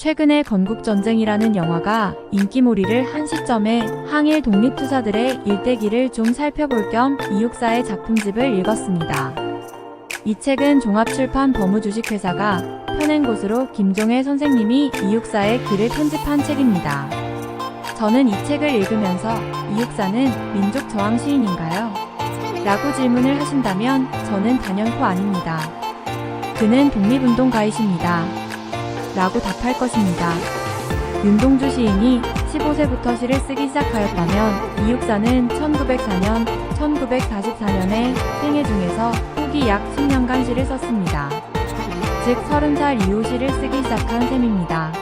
최근에 건국전쟁이라는 영화가 인기몰이를 한 시점에 항일 독립투사들의 일대기를 좀 살펴볼 겸 이육사의 작품집을 읽었습니다. 이 책은 종합출판 버무주식회사가 펴낸 것으로 김종혜 선생님이 이육사의 글을 편집한 책입니다. 저는 이 책을 읽으면서 이육사는 민족 저항 시인인가요? 라고 질문을 하신다면 저는 단연코 아닙니다. 그는 독립운동가이십니다. 라고 답할 것입니다. 윤동주 시인이 15세부터 시를 쓰기 시작하였다면 이육사는 1904년, 1944년에 생애 중에서 후기 약 10년간 시를 썼습니다. 즉 30살 이후 시를 쓰기 시작한 셈입니다.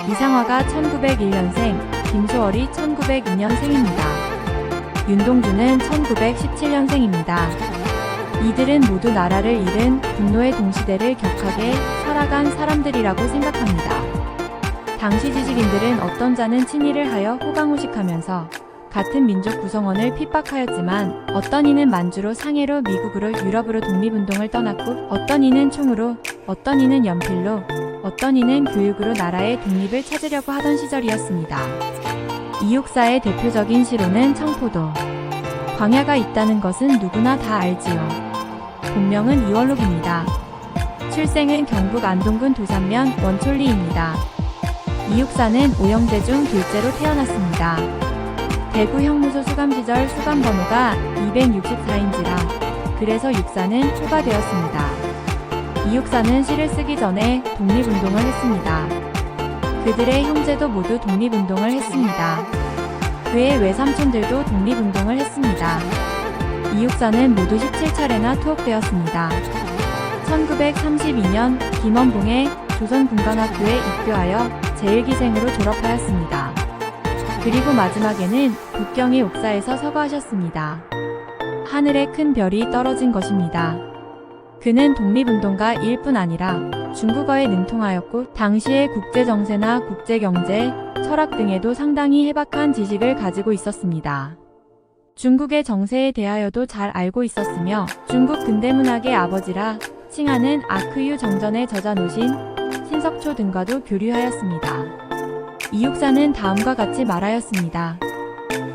이상화가 1901년생, 김소월이 1902년생입니다. 윤동주는 1917년생입니다. 이들은 모두 나라를 잃은 분노의 동시대를 격하게 살아간 사람들이라고 생각합니다. 당시 지식인들은 어떤 자는 친일을 하여 호강호식하면서 같은 민족 구성원을 핍박하였지만 어떤 이는 만주로 상해로 미국으로 유럽으로 독립운동을 떠났고 어떤 이는 총으로, 어떤 이는 연필로, 어떤 이는 교육으로 나라의 독립을 찾으려고 하던 시절이었습니다. 이육사의 대표적인 시로는 청포도. 광야가 있다는 것은 누구나 다 알지요. 본명은 이월록입니다. 출생은 경북 안동군 도산면 원촌리입니다. 이육사는 오영재 중 둘째로 태어났습니다. 대구 형무소 수감 시절 수감 번호가 264인지라 그래서 육사는 호가 되었습니다. 이육사는 시를 쓰기 전에 독립운동을 했습니다. 그들의 형제도 모두 독립운동을 했습니다. 그의 외삼촌들도 독립운동을 했습니다. 이육사는 모두 17차례나 투옥되었습니다. 1932년 김원봉의 조선군관학교에 입교하여 제1기생으로 졸업하였습니다. 그리고 마지막에는 북경의 옥사에서 서거하셨습니다. 하늘에 큰 별이 떨어진 것입니다. 그는 독립운동가일 뿐 아니라 중국어에 능통하였고 당시의 국제정세나 국제경제, 철학 등에도 상당히 해박한 지식을 가지고 있었습니다. 중국의 정세에 대하여도 잘 알고 있었으며 중국 근대문학의 아버지라 칭하는 아크유 정전의 저자 노신, 신석초 등과도 교류하였습니다. 이육사는 다음과 같이 말하였습니다.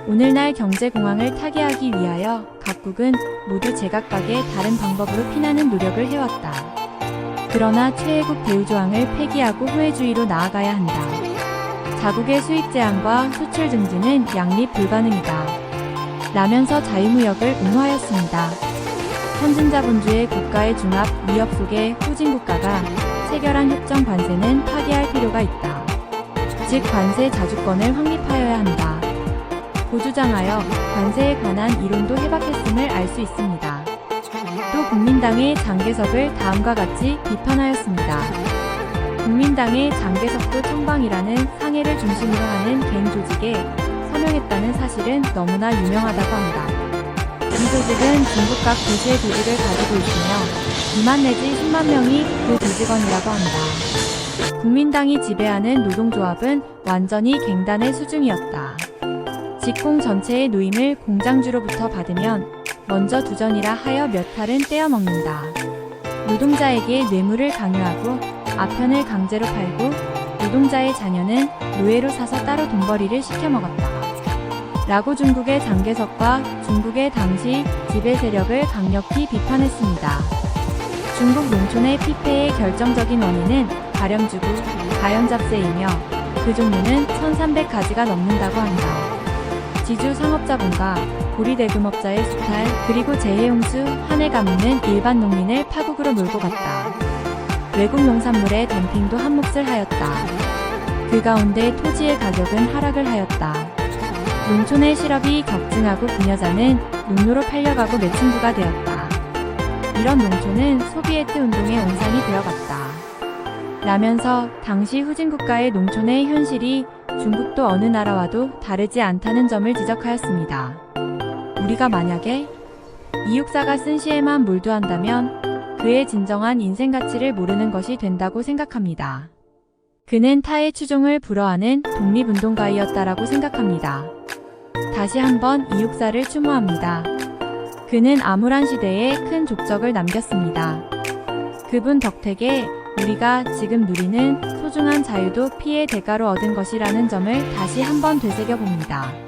오늘날 경제공황을 타개하기 위하여 각국은 모두 제각각의 다른 방법으로 피나는 노력을 해왔다. 그러나 최애국 대우조항을 폐기하고 후회주의로 나아가야 한다. 자국의 수입 제한과 수출 증진은 양립 불가능이다. 라면서 자유무역을 옹호하였습니다. 선진자본주의 국가의 중합 위협 속에 후진국가가 체결한 협정 관세는 파기할 필요가 있다. 즉 관세 자주권을 확립하여야 한다. 고주장하여 관세에 관한 이론도 해박했음을 알 수 있습니다. 또 국민당의 장개석을 다음과 같이 비판하였습니다. 국민당의 장개석도 청방이라는 상해를 중심으로 하는 개인 조직에 서명했다는 사실은 너무나 유명하다고 합니다. 이 조직은 중국 각 도시의 조직을 가지고 있으며 2만 내지 10만 명이 그 조직원이라고 합니다. 국민당이 지배하는 노동조합은 완전히 갱단의 수중이었다. 직공 전체의 노임을 공장주로부터 받으면 먼저 두전이라 하여 몇 탈은 떼어먹는다. 노동자에게 뇌물을 강요하고 아편을 강제로 팔고 노동자의 자녀는 노예로 사서 따로 돈벌이를 시켜먹었다. 라고 중국의 장개석과 중국의 당시 지배 세력을 강력히 비판했습니다. 중국 농촌의 피폐의 결정적인 원인은 가렴주구, 가연잡세이며 그 종류는 1300가지가 넘는다고 한다. 지주 상업자본가, 고리대금업자의 수탈, 그리고 재해용수, 한해 가뭄은 일반 농민을 파국으로 몰고 갔다. 외국 농산물의 덤핑도 한몫을 하였다. 그 가운데 토지의 가격은 하락을 하였다. 농촌의 실업이 격증하고 부녀자는 농로로 팔려가고 매춘부가 되었다. 이런 농촌은 소비에트 운동의 온상이 되어갔다. 라면서 당시 후진국가의 농촌의 현실이 중국도 어느 나라와도 다르지 않다는 점을 지적하였습니다. 우리가 만약에 이육사가 쓴 시에만 몰두한다면 그의 진정한 인생 가치를 모르는 것이 된다고 생각합니다. 그는 타의 추종을 불허하는 독립운동가이었다라고 생각합니다. 다시 한번 이육사를 추모합니다. 그는 암울한 시대에 큰 족적을 남겼습니다. 그분 덕택에 우리가 지금 누리는 소중한 자유도 피해 대가로 얻은 것이라는 점을 다시 한번 되새겨 봅니다.